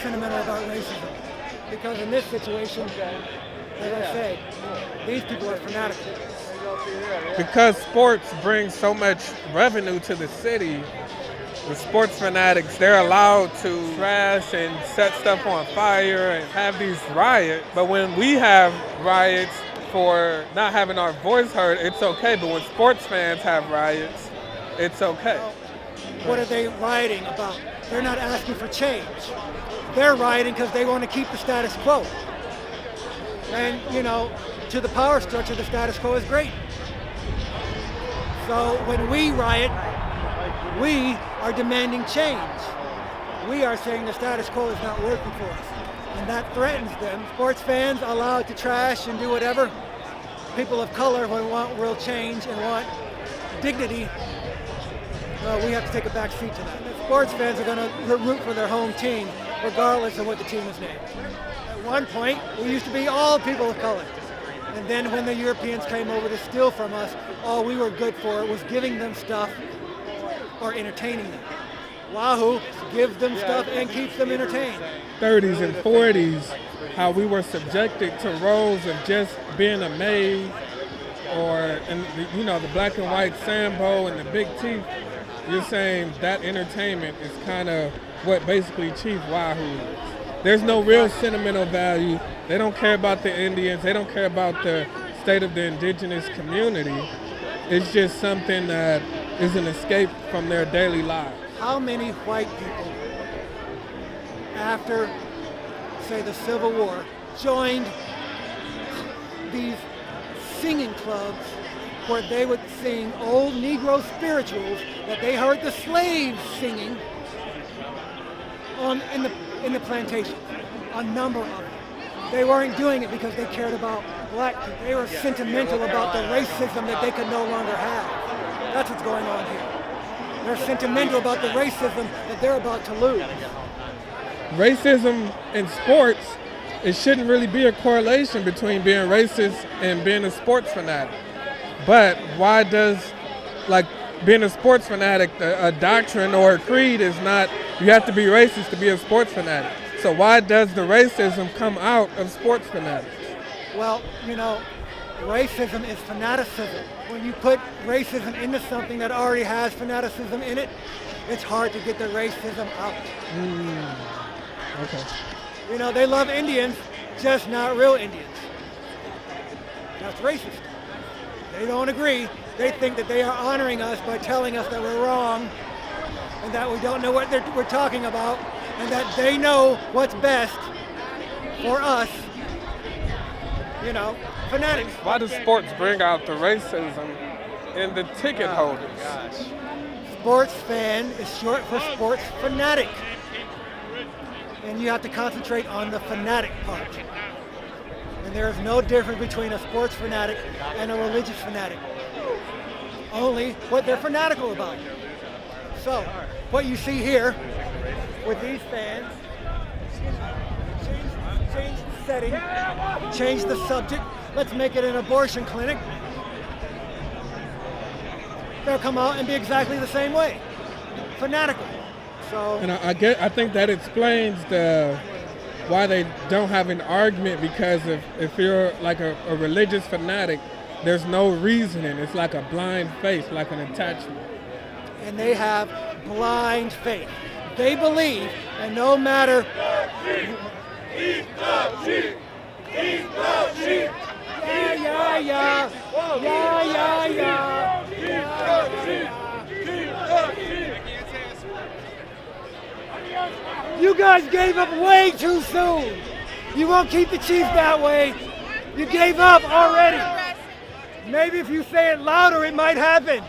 sentimental about racism. Because in this situation, as I say, these people are fanatics. Because sports brings so much revenue to the city, the sports fanatics, they're allowed to trash and set stuff on fire and have these riots. But when we have riots for not having our voice heard, it's okay. But when sports fans have riots, it's okay. What are they rioting about? They're not asking for change. They're rioting because they want to keep the status quo. And, to the power structure, the status quo is great. So when we riot, we are demanding change. We are saying the status quo is not working for us. And that threatens them. Sports fans are allowed to trash and do whatever. People of color, when we want real change and want dignity, we have to take a back seat to that. Sports fans are going to root for their home team, regardless of what the team is named. At one point, we used to be all people of color. And then when the Europeans came over to steal from us, all we were good for was giving them stuff or entertaining them. Wahoo gives them stuff and keeps them entertained. 30s and 40s, how we were subjected to roles of just being a maid or, the black and white Sambo and the big teeth. You're saying that entertainment is kind of what basically Chief Wahoo is. There's no real sentimental value. They don't care about the Indians. They don't care about the state of the indigenous community. It's just something that is an escape from their daily lives. How many white people, after, say, the Civil War, joined these singing clubs where they would sing old Negro spirituals that they heard the slaves singing in the plantation? A number of them. They weren't doing it because they cared about black people. They were sentimental about the racism that they could no longer have. That's what's going on here. They're sentimental about the racism that they're about to lose. Racism in sports, it shouldn't really be a correlation between being racist and being a sports fanatic. But why does, being a sports fanatic, a doctrine or a creed is not, you have to be racist to be a sports fanatic. So why does the racism come out of sports fanatics? Well, racism is fanaticism. When you put racism into something that already has fanaticism in it, it's hard to get the racism out. Okay. They love Indians, just not real Indians. That's racist. They don't agree. They think that they are honoring us by telling us that we're wrong and that we don't know what we're talking about and that they know what's best for us, fanatics. Why does sports bring out the racism in the ticket holders? Sports fan is short for sports fanatic. And you have to concentrate on the fanatic part. And there is no difference between a sports fanatic and a religious fanatic. Only what they're fanatical about. So, what you see here with these fans, change the setting, change the subject. Let's make it an abortion clinic. They'll come out and be exactly the same way. Fanatical. So, and I think that explains why they don't have an argument, because if you're like a religious fanatic, there's no reasoning. It's like a blind faith, like an attachment. And they have blind faith. They believe, and no matter... Eat the sheep! Eat the sheep! Yeah, yeah, yeah! Yeah, yeah, yeah! Eat the sheep! Eat the sheep! You guys gave up way too soon! You won't keep the Chiefs that way! You gave up already! Maybe if you say it louder, it might happen!